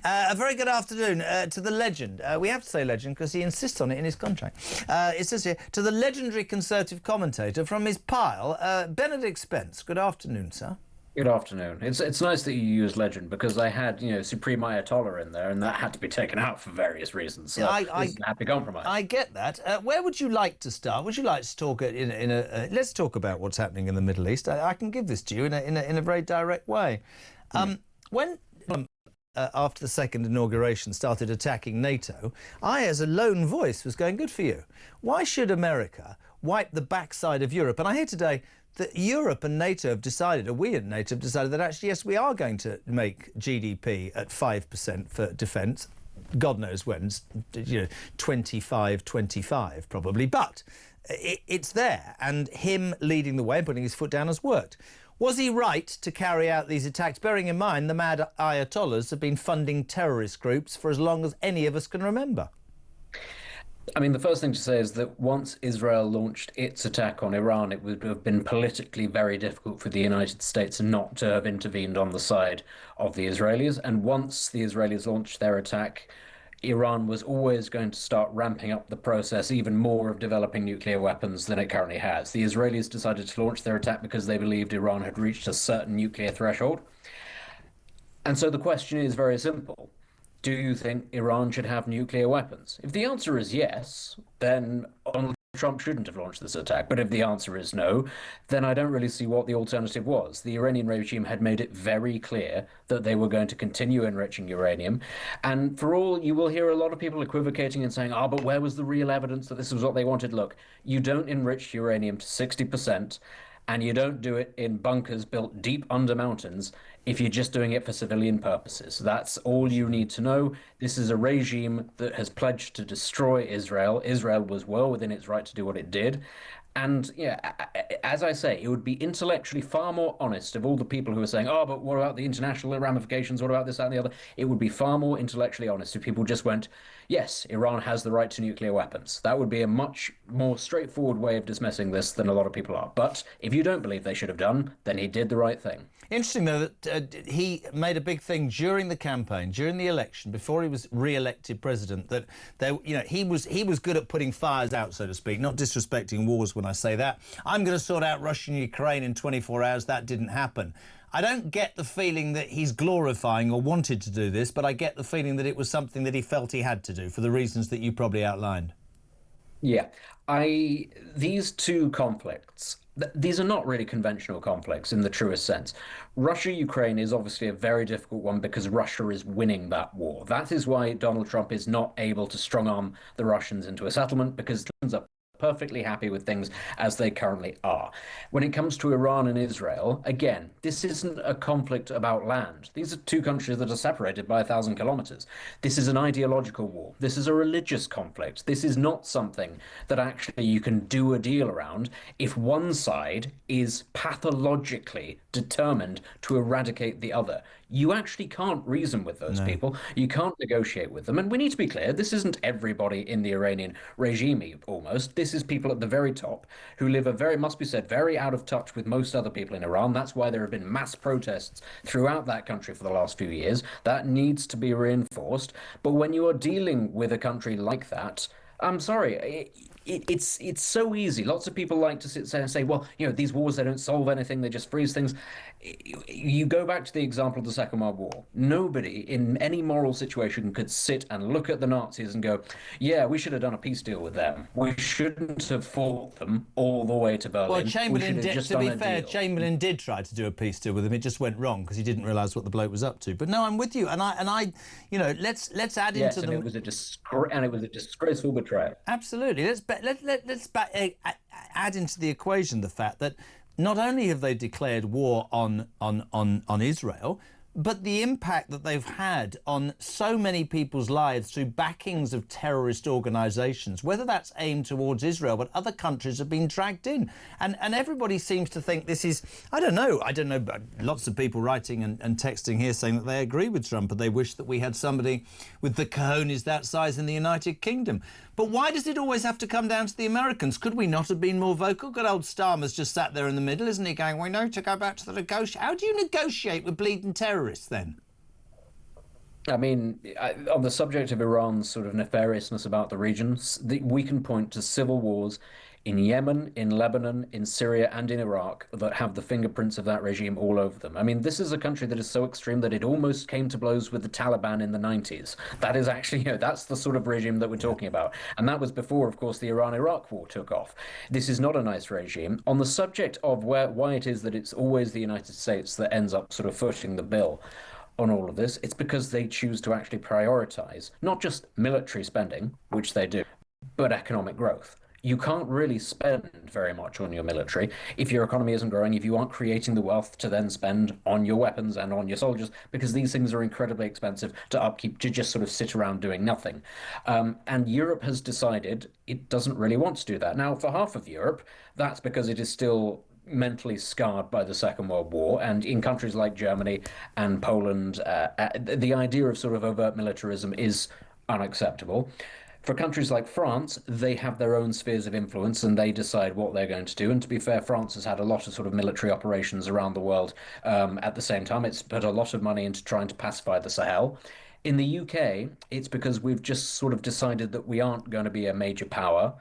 A very good afternoon to the legend. We have to say legend because he insists on it in his contract. It says here, to the legendary Conservative commentator from his pile, Benedict Spence. Good afternoon, sir. Good afternoon. It's nice that you use legend because I had, Supreme Ayatollah in there and that had to be taken out for various reasons. So this is a happy compromise. I get that. Where would you like to start? Would you like to talk let's talk about what's happening in the Middle East. I can give this to you in a very direct way. When after the second inauguration started attacking NATO, I, as a lone voice, was going, good for you. Why should America wipe the backside of Europe? And I hear today that Europe and NATO have decided, or we and NATO have decided, that actually, yes, we are going to make GDP at 5% for defence. God knows when, 25 probably. But it's there, and him leading the way and putting his foot down has worked. Was he right to carry out these attacks, bearing in mind the mad Ayatollahs have been funding terrorist groups for as long as any of us can remember? I mean, the first thing to say is that once Israel launched its attack on Iran, it would have been politically very difficult for the United States not to have intervened on the side of the Israelis. And once the Israelis launched their attack, Iran was always going to start ramping up the process even more of developing nuclear weapons than it currently has. The Israelis decided to launch their attack because they believed Iran had reached a certain nuclear threshold. And so the question is very simple. Do you think Iran should have nuclear weapons? If the answer is yes, then Donald Trump shouldn't have launched this attack. But if the answer is no, then I don't really see what the alternative was. The Iranian regime had made it very clear that they were going to continue enriching uranium. And for all, you will hear a lot of people equivocating and saying, but where was the real evidence that this was what they wanted? Look, you don't enrich uranium to 60%. And you don't do it in bunkers built deep under mountains if you're just doing it for civilian purposes. That's all you need to know. This is a regime that has pledged to destroy Israel. Israel was well within its right to do what it did. And yeah, as I say, it would be intellectually far more honest of all the people who are saying, but what about the international ramifications? What about this, that, and the other? It would be far more intellectually honest if people just went, yes, Iran has the right to nuclear weapons. That would be a much more straightforward way of dismissing this than a lot of people are. But if you don't believe they should have done, then he did the right thing. Interesting, though, that he made a big thing during the campaign, during the election, before he was re-elected president, that he was good at putting fires out, so to speak, not disrespecting wars when I say that. I'm going to sort out Russia and Ukraine in 24 hours. That didn't happen. I don't get the feeling that he's glorifying or wanted to do this, but I get the feeling that it was something that he felt he had to do for the reasons that you probably outlined. Yeah, these two conflicts, these are not really conventional conflicts in the truest sense. Russia-Ukraine is obviously a very difficult one because Russia is winning that war. That is why Donald Trump is not able to strong-arm the Russians into a settlement, because it ends up perfectly happy with things as they currently are. When it comes to Iran and Israel, again, this isn't a conflict about land. These are two countries that are separated by 1,000 kilometers. This is an ideological war. This is a religious conflict. This is not something that actually you can do a deal around if one side is pathologically determined to eradicate the other. You actually can't reason with those people. You can't negotiate with them. And we need to be clear, this isn't everybody in the Iranian regime almost. This is people at the very top who live must be said, very out of touch with most other people in Iran. That's why there have been mass protests throughout that country for the last few years. That needs to be reinforced. But when you are dealing with a country like that, I'm sorry, it's so easy. Lots of people like to sit there and say, well, these wars, they don't solve anything, they just freeze things. You go back to the example of the Second World War. Nobody in any moral situation could sit and look at the Nazis and go, yeah, we should have done a peace deal with them. We shouldn't have fought them all the way to Berlin. Well, Chamberlain did, to be fair, Chamberlain did try to do a peace deal with him. It just went wrong because he didn't realise what the bloke was up to. But no, I'm with you, and I, let's add into the. It was a disgraceful betrayal. Absolutely. Let's add into the equation the fact that not only have they declared war on Israel, but the impact that they've had on so many people's lives through backings of terrorist organisations, whether that's aimed towards Israel, but other countries have been dragged in. And everybody seems to think this is, I don't know, but lots of people writing and texting here saying that they agree with Trump and they wish that we had somebody with the cojones that size in the United Kingdom. But why does it always have to come down to the Americans? Could we not have been more vocal? Good old Starmer's just sat there in the middle, isn't he, going, we need to go back to the negotiation. How do you negotiate with bleeding terrorists then? I mean, on the subject of Iran's sort of nefariousness about the regions, we can point to civil wars in Yemen, in Lebanon, in Syria, and in Iraq that have the fingerprints of that regime all over them. I mean, this is a country that is so extreme that it almost came to blows with the Taliban in the 90s. That is actually, that's the sort of regime that we're talking about. And that was before, of course, the Iran-Iraq war took off. This is not a nice regime. On the subject of why it is that it's always the United States that ends up sort of footing the bill on all of this, it's because they choose to actually prioritize not just military spending, which they do, but economic growth. You can't really spend very much on your military if your economy isn't growing, if you aren't creating the wealth to then spend on your weapons and on your soldiers, because these things are incredibly expensive to upkeep, to just sort of sit around doing nothing. And Europe has decided it doesn't really want to do that. Now, for half of Europe, that's because it is still mentally scarred by the Second World War. And in countries like Germany and Poland, the idea of sort of overt militarism is unacceptable. For countries like France, they have their own spheres of influence and they decide what they're going to do. And to be fair, France has had a lot of sort of military operations around the world at the same time. It's put a lot of money into trying to pacify the Sahel. In the UK, it's because we've just sort of decided that we aren't going to be a major power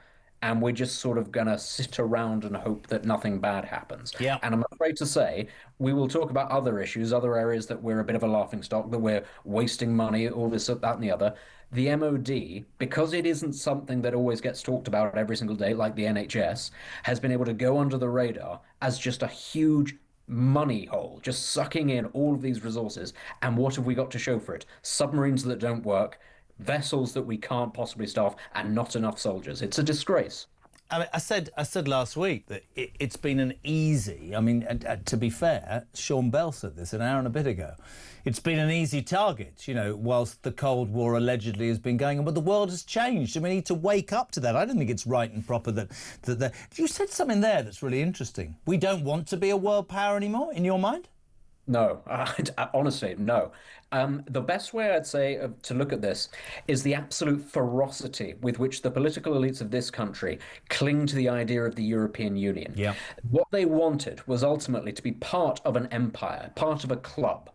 and we're just sort of going to sit around and hope that nothing bad happens. Yeah. And I'm afraid to say, we will talk about other issues, other areas that we're a bit of a laughingstock, that we're wasting money, all this, that, and the other. The MOD, because it isn't something that always gets talked about every single day, like the NHS, has been able to go under the radar as just a huge money hole, just sucking in all of these resources. And what have we got to show for it? Submarines that don't work, vessels that we can't possibly staff, and not enough soldiers. It's a disgrace. I mean, I said last week that it's been an easy. I mean, to be fair, Sean Bell said this an hour and a bit ago. It's been an easy target, whilst the Cold War allegedly has been going on. But the world has changed, and we need to wake up to that. I don't think it's right and proper that you said something there that's really interesting. We don't want to be a world power anymore, in your mind? No, honestly, no. The best way I'd say to look at this is the absolute ferocity with which the political elites of this country cling to the idea of the European Union. Yeah. What they wanted was ultimately to be part of an empire, part of a club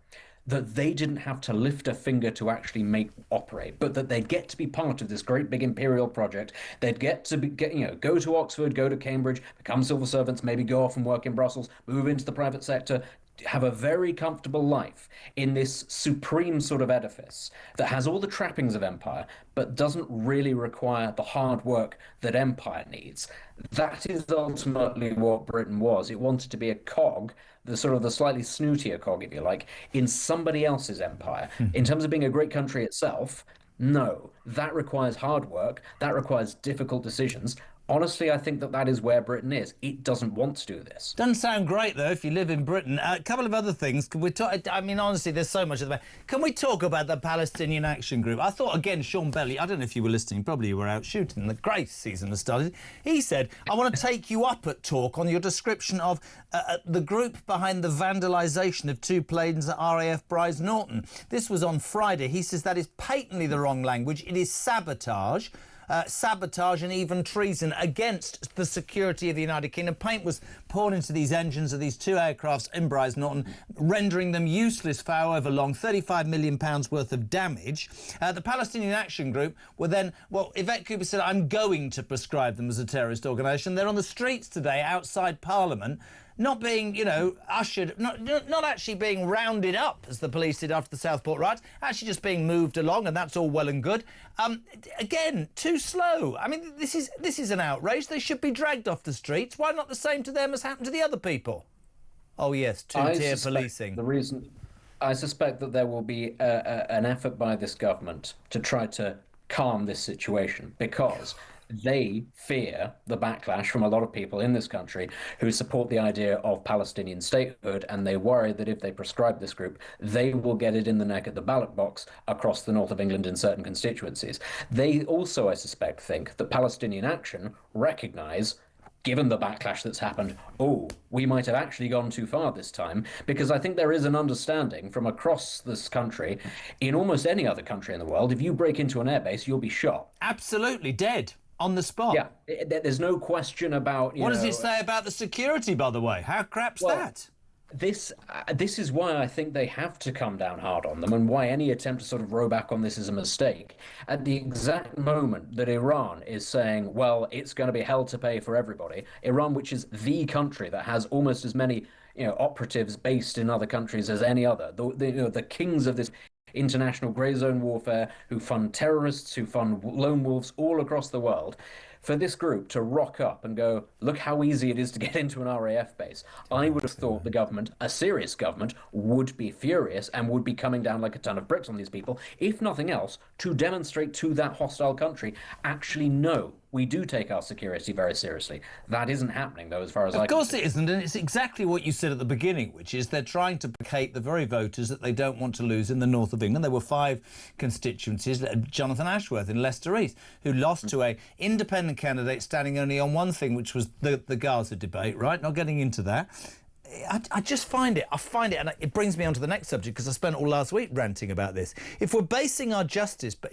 that they didn't have to lift a finger to actually make operate, but that they'd get to be part of this great big imperial project. They'd get to go to Oxford, go to Cambridge, become civil servants, maybe go off and work in Brussels, move into the private sector, have a very comfortable life in this supreme sort of edifice that has all the trappings of empire, but doesn't really require the hard work that empire needs. That is ultimately what Britain was. It wanted to be a cog, the sort of the slightly snootier cog, if you like, in somebody else's empire. In terms of being a great country itself, no, that requires hard work, that requires difficult decisions. Honestly, I think that is where Britain is. It doesn't want to do this. Doesn't sound great, though, if you live in Britain. A couple of other things. Can we talk? I mean, honestly, there's so much of the. Can we talk about the Palestinian Action Group? I thought, again, Sean Belly, I don't know if you were listening, probably you were out shooting. The great season has started. He said, I want to take you up at talk on your description of the group behind the vandalisation of two planes at RAF Bryce Norton. This was on Friday. He says that is patently the wrong language. It is sabotage. Sabotage and even treason against the security of the United Kingdom. Paint was poured into these engines of these two aircrafts in Bryce Norton, rendering them useless for however long, £35 million worth of damage. The Palestinian Action Group were then, Yvette Cooper said, I'm going to prescribe them as a terrorist organisation. They're on the streets today outside Parliament, not being, ushered, not actually being rounded up, as the police did after the Southport riots, actually just being moved along, and that's all well and good. Again, too slow. I mean, this is an outrage. They should be dragged off the streets. Why not the same to them as happened to the other people? Oh, yes, two-tier policing. I suspect that there will be an effort by this government to try to calm this situation, because they fear the backlash from a lot of people in this country who support the idea of Palestinian statehood, and they worry that if they prescribe this group, they will get it in the neck at the ballot box across the north of England in certain constituencies. They also, I suspect, think that Palestinian Action recognise, given the backlash that's happened, we might have actually gone too far this time, because I think there is an understanding from across this country, in almost any other country in the world, if you break into an airbase, you'll be shot. Absolutely, dead. On the spot. Yeah, there's no question about. What does it say about the security, by the way? How crap's that? This is why I think they have to come down hard on them, and why any attempt to sort of row back on this is a mistake. At the exact moment that Iran is saying, well, it's going to be hell to pay for everybody, Iran, which is the country that has almost as many, operatives based in other countries as any other, the kings of this international grey zone warfare, who fund terrorists, who fund lone wolves all across the world, for this group to rock up and go, look how easy it is to get into an RAF base. I would have thought the government, a serious government, would be furious and would be coming down like a ton of bricks on these people, if nothing else, to demonstrate to that hostile country, actually, no, we do take our security very seriously. That isn't happening, though, as far as I can see. Of course it isn't, and it's exactly what you said at the beginning, which is they're trying to placate the very voters that they don't want to lose in the north of England. There were 5 constituencies, Jonathan Ashworth in Leicester East, who lost to a independent candidate standing only on one thing, which was the Gaza debate, right? Not getting into that. I just find it, and it brings me on to the next subject, because I spent all last week ranting about this. If we're basing our justice, but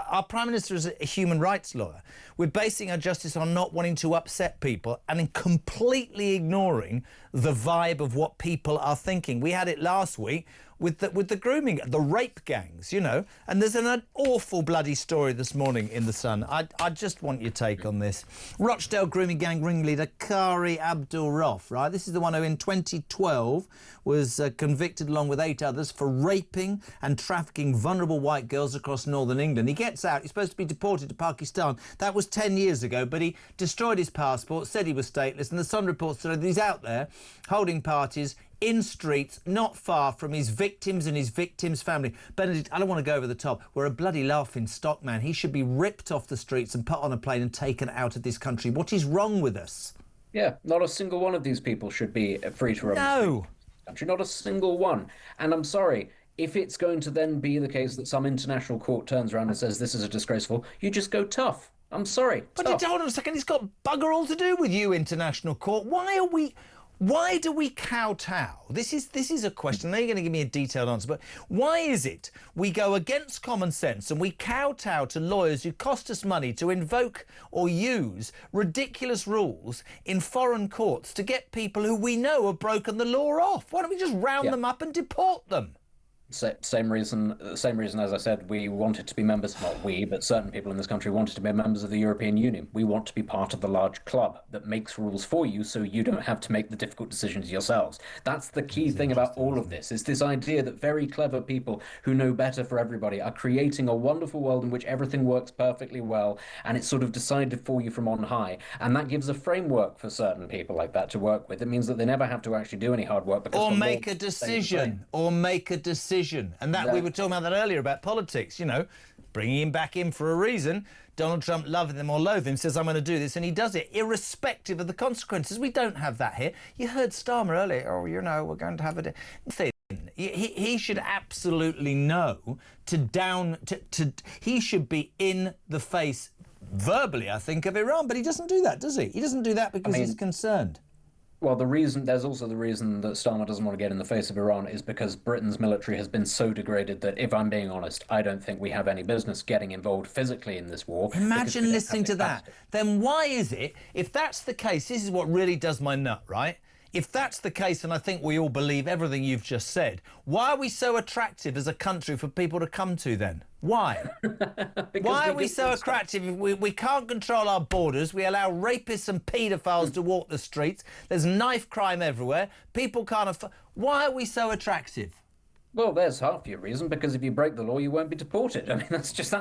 our Prime Minister is a human rights lawyer, we're basing our justice on not wanting to upset people and in completely ignoring the vibe of what people are thinking. We had it last week with the grooming, the rape gangs, and there's an awful bloody story this morning in The Sun. I just want your take on this. Rochdale grooming gang ringleader Kari Abdul Rauf, right? This is the one who in 2012 was convicted along with 8 others for raping and trafficking vulnerable white girls across northern England. He gets out, he's supposed to be deported to Pakistan. That was 10 years ago, but he destroyed his passport, said he was stateless, and The Sun reports today that he's out there holding parties in streets not far from his victims and his victims' family. Benedict, I don't want to go over the top. We're a bloody laughing stock, man. He should be ripped off the streets and put on a plane and taken out of this country. What is wrong with us? Yeah, not a single one of these people should be free to roam the country. Not a single one. And I'm sorry, if it's going to then be the case that some international court turns around and says this is a disgraceful, you just go tough. I'm sorry. But hold on a second, it's got bugger all to do with you, international court. Why do we kowtow? This is a question. Now you're going to give me a detailed answer, but why is it we go against common sense and we kowtow to lawyers who cost us money to invoke or use ridiculous rules in foreign courts to get people who we know have broken the law off? Why don't we just round them up and deport them? Same reason, as I said, we wanted to be members, not we, but certain people in this country wanted to be members of the European Union. We want to be part of the large club that makes rules for you so you don't have to make the difficult decisions yourselves. That's the key thing about all of this, is this idea that very clever people who know better for everybody are creating a wonderful world in which everything works perfectly well and it's sort of decided for you from on high. And that gives a framework for certain people like that to work with. It means that they never have to actually do any hard work. Or make a decision. And that we were talking about that earlier about politics, bringing him back in for a reason. Donald Trump, loving him or loathe him, says, I'm going to do this, and he does it, irrespective of the consequences. We don't have that here. You heard Starmer earlier, we're going to have a thing. He should absolutely know he should be in the face, verbally, I think, of Iran, but he doesn't do that, does he? He doesn't do that because he's concerned. Well, there's also the reason that Starmer doesn't want to get in the face of Iran is because Britain's military has been so degraded that, if I'm being honest, I don't think we have any business getting involved physically in this war. Imagine listening to that. Then why is it, if that's the case, this is what really does my nut, right? If that's the case, and I think we all believe everything you've just said, why are we so attractive as a country for people to come to then? Why? Why are we so attractive? We can't control our borders. We allow rapists and paedophiles to walk the streets. There's knife crime everywhere. People can't afford... Why are we so attractive? Well, there's half your reason, because if you break the law, you won't be deported. I mean, that's straight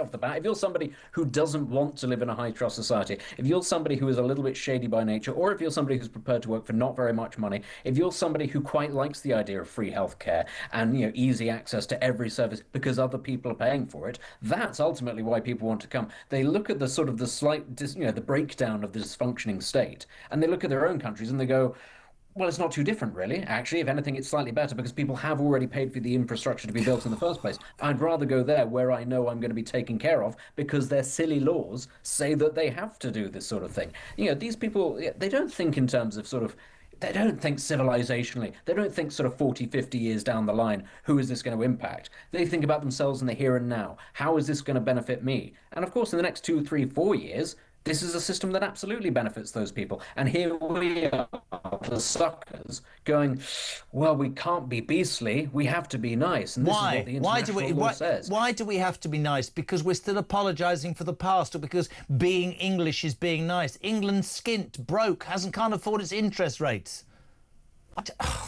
off the bat. If you're somebody who doesn't want to live in a high-trust society, if you're somebody who is a little bit shady by nature, or if you're somebody who's prepared to work for not very much money, if you're somebody who quite likes the idea of free healthcare and, easy access to every service because other people are paying for it, that's ultimately why people want to come. They look at the sort of the slight, the breakdown of the dysfunctioning state, and they look at their own countries and they go, well, it's not too different, really. Actually, if anything, it's slightly better because people have already paid for the infrastructure to be built in the first place. I'd rather go there where I know I'm going to be taken care of because their silly laws say that they have to do this sort of thing. These people, they don't think in terms of they don't think civilizationally. They don't think sort of 40, 50 years down the line, who is this going to impact? They think about themselves in the here and now. How is this going to benefit me? And of course, in the next 2, 3, 4 years, This is a system that absolutely benefits those people. And here we are, the suckers, going, well, we can't be beastly. We have to be nice. And this is what Why? the international law says. Why do we have to be nice? Because we're still apologising for the past, or because being English is being nice? England's skint, broke, can't afford its interest rates.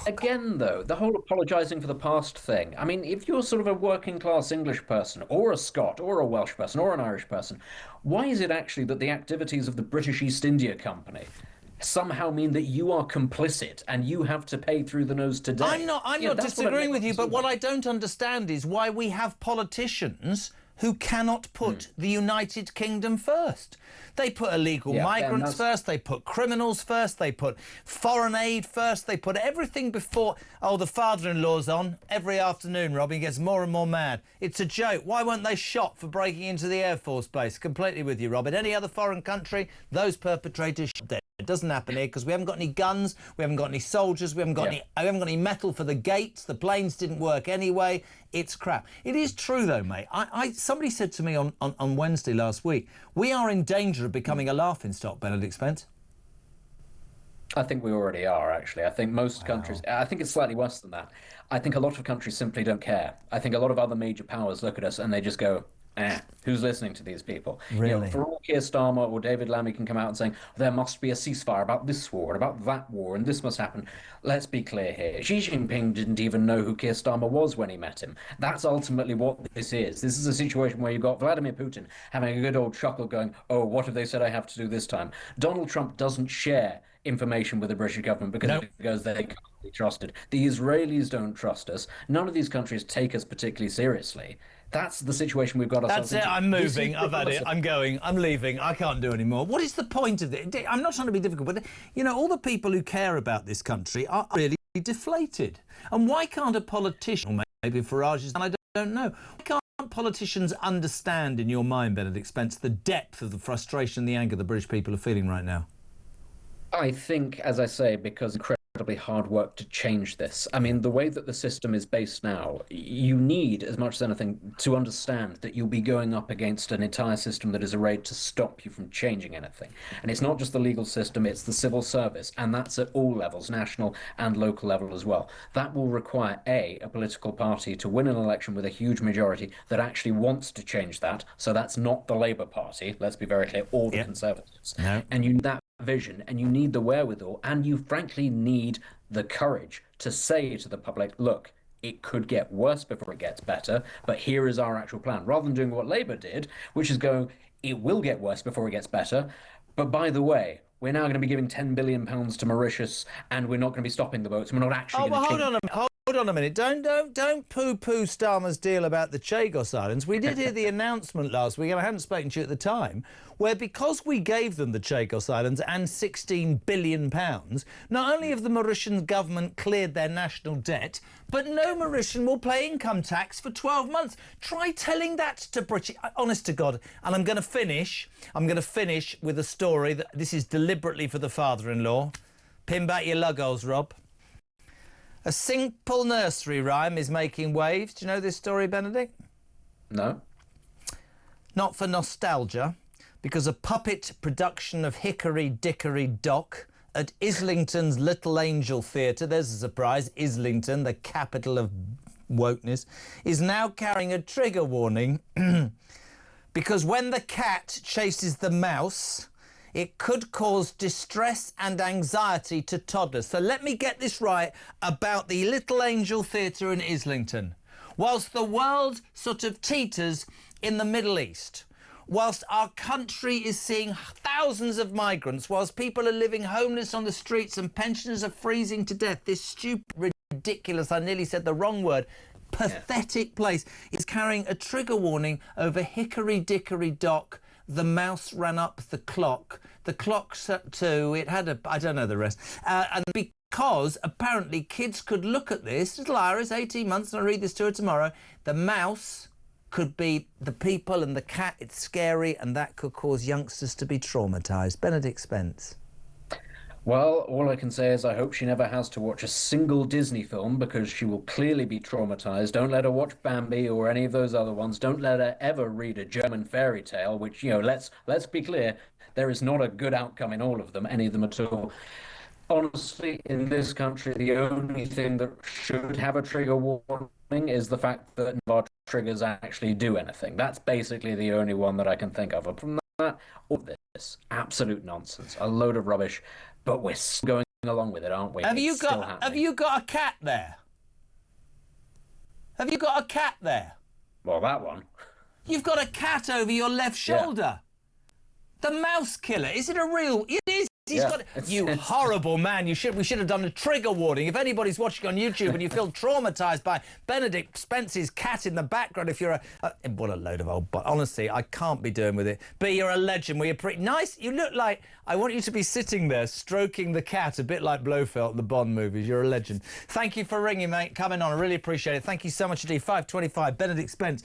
Again, though, the whole apologising for the past thing. I mean, if you're sort of a working class English person, or a Scot, or a Welsh person, or an Irish person, why is it actually that the activities of the British East India Company somehow mean that you are complicit and you have to pay through the nose today? I'm not disagreeing with you, but what I don't understand is why we have politicians who cannot put the United Kingdom first. They put illegal migrants first, they put criminals first, they put foreign aid first, they put everything before. Oh, the father-in-law's on every afternoon, Rob. He gets more and more mad. It's a joke. Why weren't they shot for breaking into the Air Force Base? Completely with you, Rob. In any other foreign country, those perpetrators shot dead. It doesn't happen here because we haven't got any guns, we haven't got any soldiers, we haven't got any metal for the gates, the planes didn't work anyway. It's crap. It is true though, mate. Somebody said to me on Wednesday last week, we are in danger of becoming a laughingstock, Benedict Spence. I think we already are, actually. I think most countries, I think it's slightly worse than that. I think a lot of countries simply don't care. I think a lot of other major powers look at us and they just go, who's listening to these people? Really? You know, for all Keir Starmer or David Lammy can come out and saying there must be a ceasefire about this war and about that war and this must happen. Let's be clear here. Xi Jinping didn't even know who Keir Starmer was when he met him. That's ultimately what this is. This is a situation where you've got Vladimir Putin having a good old chuckle going, oh, what have they said I have to do this time? Donald Trump doesn't share information with the British government because they can't be trusted. The Israelis don't trust us. None of these countries take us particularly seriously. That's the situation we've got ourselves into. That's it. I'm moving. I've had it. I'm going. I'm leaving. I can't do anymore. What is the point of it? I'm not trying to be difficult, but, you know, all the people who care about this country are really deflated. And why can't a politician, or maybe Farage is, and I don't know, why can't politicians understand, in your mind, Benedict Spence, the depth of the frustration and the anger the British people are feeling right now? I think, as I say, because incredibly hard work to change this. I mean, the way that the system is based now, you need, as much as anything, to understand that you'll be going up against an entire system that is arrayed to stop you from changing anything. And it's not just the legal system, it's the civil service, and that's at all levels, national and local level as well. That will require, a political party to win an election with a huge majority that actually wants to change that. So that's not the Labour Party, let's be very clear, or the Conservatives. No. And you need that vision, and you need the wherewithal, and you frankly need the courage to say to the public, look, it could get worse before it gets better, but here is our actual plan, rather than doing what Labour did, which is go, it will get worse before it gets better, but by the way, we're now going to be giving £10 billion to Mauritius, and we're not going to be stopping the boats, and we're not actually going to change. Hold on a minute. Don't poo-poo Starmer's deal about the Chagos Islands. We did hear the announcement last week, and I hadn't spoken to you at the time, where because we gave them the Chagos Islands and £16 billion, not only have the Mauritian government cleared their national debt, but no Mauritian will pay income tax for 12 months. Try telling that to British... Honest to God. And I'm going to finish with a story that this is deliberately for the father-in-law. Pin back your lugholes, Rob. A simple nursery rhyme is making waves. Do you know this story, Benedict? No. Not for nostalgia, because a puppet production of Hickory Dickory Dock at Islington's Little Angel Theatre, there's a surprise, Islington, the capital of wokeness, is now carrying a trigger warning because when the cat chases the mouse, it could cause distress and anxiety to toddlers. So let me get this right about the Little Angel Theatre in Islington. Whilst the world sort of teeters in the Middle East, whilst our country is seeing thousands of migrants, whilst people are living homeless on the streets and pensioners are freezing to death, this stupid, ridiculous, I nearly said the wrong word, pathetic place is carrying a trigger warning over Hickory Dickory Dock. The mouse ran up the clock. The clock's at 2. It had a... I don't know the rest. And because apparently kids could look at this, little Iris, 18 months, and I'll read this to her tomorrow, the mouse could be the people and the cat. It's scary, and that could cause youngsters to be traumatised. Benedict Spence. Well, all I can say is I hope she never has to watch a single Disney film because she will clearly be traumatized. Don't let her watch Bambi or any of those other ones. Don't let her ever read a German fairy tale, which, you know, let's be clear, There is not a good outcome in all of them, any of them at all. Honestly, in this country, the only thing that should have a trigger warning is the fact that none of our triggers actually do anything. That's basically the only one that I can think of. Apart from that, all of this, absolute nonsense, a load of rubbish, but we're still going along with it, aren't we? Have It's still happening. have you got a cat there? Have you got a cat there? Well, that one. You've got a cat over your left shoulder. The mouse killer. Is it a real? It is. He's got. You horrible man. We should have done a trigger warning. If anybody's watching on YouTube and you feel traumatised by Benedict Spence's cat in the background, if you're what a load of old. But honestly, I can't be doing with it. But you're a legend. Well, you're pretty nice. You look like I want you to be sitting there stroking the cat, a bit like Blofeld in the Bond movies. You're a legend. Thank you for ringing, mate. Coming on. I really appreciate it. Thank you so much indeed. 5:25. Benedict Spence.